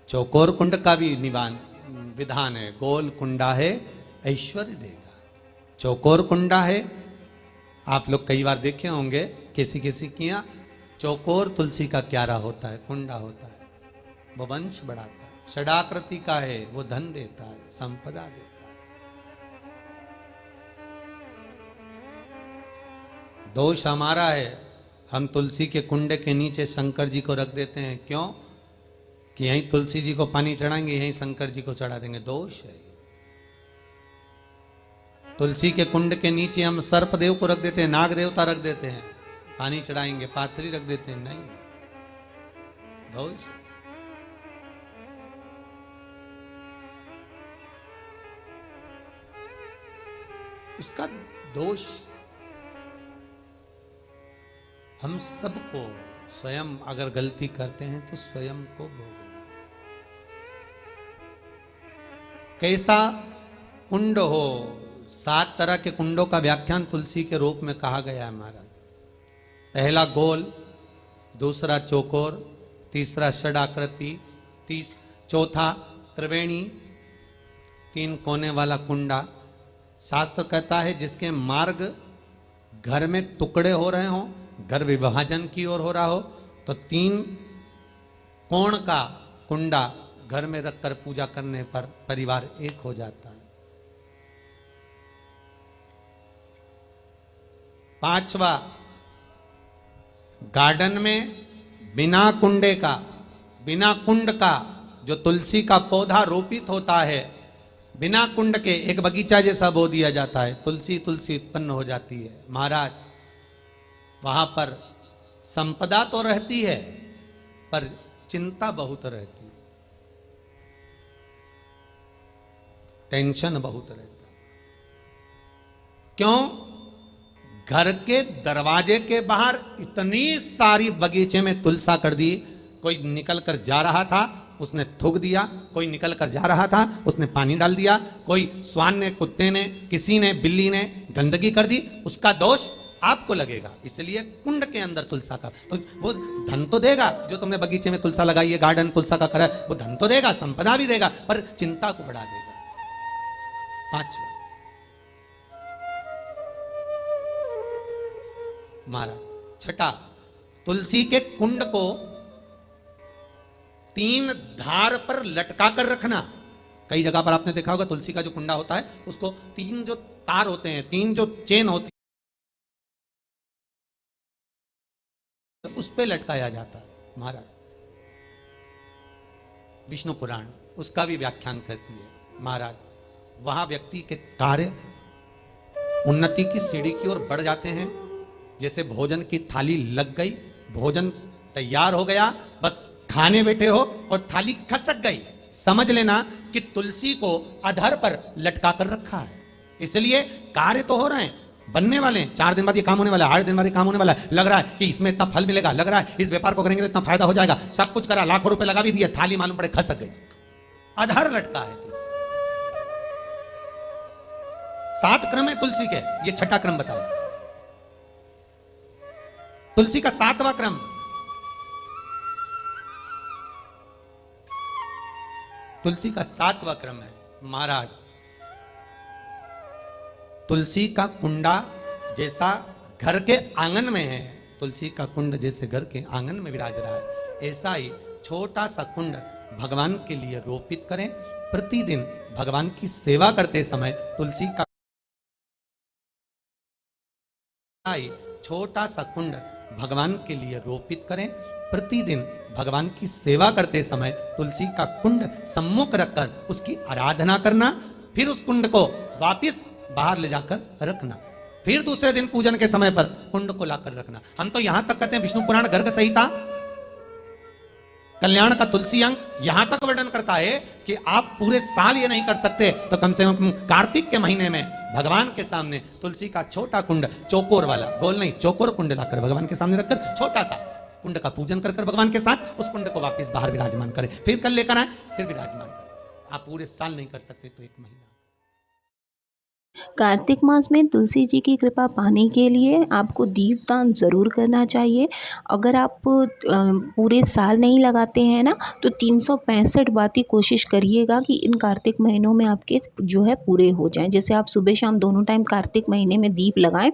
चौकोर कुंड का भी विधान है। गोल कुंडा है ऐश्वर्य देगा। चौकोर कुंडा है, आप लोग कई बार देखे होंगे, किसी किसी के यहाँ चौकोर तुलसी का क्यारा होता है, कुंडा होता है, वो वंश बढ़ाता है। षडाकृति का है, वो धन देता है, संपदा देता है। दोष हमारा है, हम तुलसी के कुंडे के नीचे शंकर जी को रख देते हैं। क्यों? कि यहीं तुलसी जी को पानी चढ़ाएंगे, यहीं शंकर जी को चढ़ा देंगे। दोष है। तुलसी के कुंड के नीचे हम सर्पदेव को रख देते हैं, नाग देवता रख देते हैं, पानी चढ़ाएंगे, पात्री रख देते हैं, नहीं, दोष। उसका दोष हम सबको, स्वयं अगर गलती करते हैं तो स्वयं को भोगना। कैसा कुंड हो, 7 तरह के कुंडों का व्याख्यान तुलसी के रूप में कहा गया है महाराज। पहला गोल, दूसरा चौकोर, तीसरा षडाकृति, चौथा त्रिवेणी, 3 कोने वाला कुंडा। शास्त्र कहता है जिसके मार्ग घर में टुकड़े हो रहे हों, घर विभाजन की ओर हो रहा हो, तो 3 कोण का कुंडा घर में रखकर पूजा करने पर परिवार एक हो जाता है। 5वां, गार्डन में बिना कुंडे का, बिना कुंड का जो तुलसी का पौधा रोपित होता है, बिना कुंड के एक बगीचा जैसा बो दिया जाता है, तुलसी तुलसी उत्पन्न हो जाती है। महाराज, वहां पर संपदा तो रहती है पर चिंता बहुत रहती है, टेंशन बहुत रहता है। क्यों? घर के दरवाजे के बाहर इतनी सारी बगीचे में तुलसा कर दी। कोई निकल कर जा रहा था, उसने थूक दिया, कोई निकल कर जा रहा था, उसने पानी डाल दिया, कोई श्वान ने, कुत्ते ने, किसी ने, बिल्ली ने गंदगी कर दी, उसका दोष आपको लगेगा। इसलिए कुंड के अंदर तुलसा का, तो वो धन तो देगा, जो तुमने बगीचे में तुलसा लगाई है, गार्डन तुलसा का करा, वो धन तो देगा, संपदा भी देगा, पर चिंता को बढ़ा देगा। 5वां, मारा। 6, तुलसी के कुंड को 3 धार पर लटका कर रखना। कई जगह पर आपने देखा होगा तुलसी का जो कुंडा होता है उसको 3 जो तार होते हैं, 3 जो चेन होती है, उस पे लटकाया जाता है। महाराज, विष्णु पुराण उसका भी व्याख्यान करती है। महाराज, वहां व्यक्ति के कार्य उन्नति की सीढ़ी की ओर बढ़ जाते हैं। जैसे भोजन की थाली लग गई, भोजन तैयार हो गया, बस खाने बैठे हो और थाली खसक गई, समझ लेना कि तुलसी को अधर पर लटका कर रखा है। इसलिए कार्य तो हो रहे हैं, बनने वाले हैं, 4 दिन बाद ये काम होने वाला है, 8 दिन बाद ये काम होने वाला है, लग रहा है कि इसमें इतना फल मिलेगा, लग रहा है इस व्यापार को करेंगे तो इतना फायदा हो जाएगा, सब कुछ करा, लाखों रुपए लगा भी दिए, थाली मालूम पड़े खसक गई, अधर लटका है तुलसी। 7 क्रम है तुलसी के, ये 6ठा क्रम बताया। तुलसी का 7वां क्रम, तुलसी का 7वां क्रम है। महाराज, तुलसी का कुंडा जैसा घर के आंगन में है, तुलसी का कुंड जैसे घर के आंगन में विराज रहा है, ऐसा ही छोटा सा कुंड भगवान के लिए रोपित करें। प्रतिदिन भगवान की सेवा करते समय तुलसी का छोटा सा कुंड भगवान के लिए रोपित करें। प्रतिदिन भगवान की सेवा करते समय तुलसी का कुंड सम्मुख रखकर उसकी आराधना करना, फिर उस कुंड को वापस बाहर ले जाकर रखना, फिर दूसरे दिन पूजन के समय पर कुंड को लाकर रखना। हम तो यहां तक कहते हैं, विष्णु पुराण गर्ग संहिता कल्याण का तुलसी अंग यहां तक वर्णन करता है कि आप पूरे साल ये नहीं कर सकते तो कम से कम कार्तिक के महीने में भगवान के सामने तुलसी का छोटा कुंड, चौकोर वाला, गोल नहीं, चौकोर कुंड लाकर भगवान के सामने रखकर छोटा सा कुंड का पूजन कर भगवान के साथ उस कुंड को वापस बाहर विराजमान करें, फिर कल लेकर आए, फिर विराजमान करें। आप पूरे साल नहीं कर सकते तो 1 महीना। कार्तिक मास में तुलसी जी की कृपा पाने के लिए आपको दीपदान ज़रूर करना चाहिए। अगर आप पूरे साल नहीं लगाते हैं ना, तो 365 बातें कोशिश करिएगा कि इन कार्तिक महीनों में आपके जो है पूरे हो जाएँ। जैसे आप सुबह शाम दोनों टाइम कार्तिक महीने में दीप लगाएँ,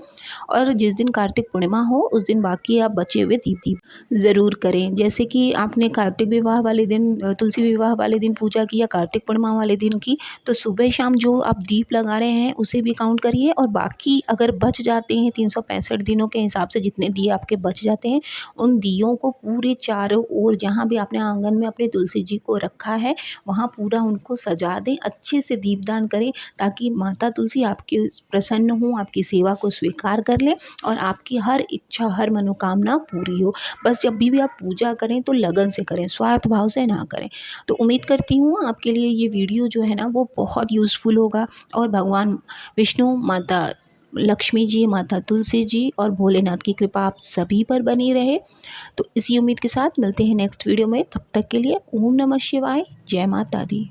और जिस दिन कार्तिक पूर्णिमा हो उस दिन बाकी आप बचे हुए दीप ज़रूर करें। जैसे कि आपने कार्तिक विवाह वाले दिन तुलसी विवाह वाले दिन पूजा की या कार्तिक पूर्णिमा वाले दिन की, तो सुबह शाम जो आप दीप लगा रहे हैं उसे भी काउंट करिए, और बाकी अगर बच जाते हैं 365 दिनों के हिसाब से जितने दिए आपके बच जाते हैं, उन दियों को पूरे चारों ओर जहाँ भी आपने आंगन में अपने तुलसी जी को रखा है वहाँ पूरा उनको सजा दें, अच्छे से दीपदान करें, ताकि माता तुलसी आपके प्रसन्न हों, आपकी सेवा को स्वीकार कर लें और आपकी हर इच्छा हर मनोकामना पूरी हो। बस जब भी आप पूजा करें तो लगन से करें, स्वार्थ भाव से ना करें। तो उम्मीद करती हूँ आपके लिए ये वीडियो जो है ना वो बहुत यूज़फुल होगा, और भगवान विष्णु, माता लक्ष्मी जी, माता तुलसी जी और भोलेनाथ की कृपा आप सभी पर बनी रहे। तो इसी उम्मीद के साथ मिलते हैं नेक्स्ट वीडियो में। तब तक के लिए ओम नमः शिवाय, जय माता दी।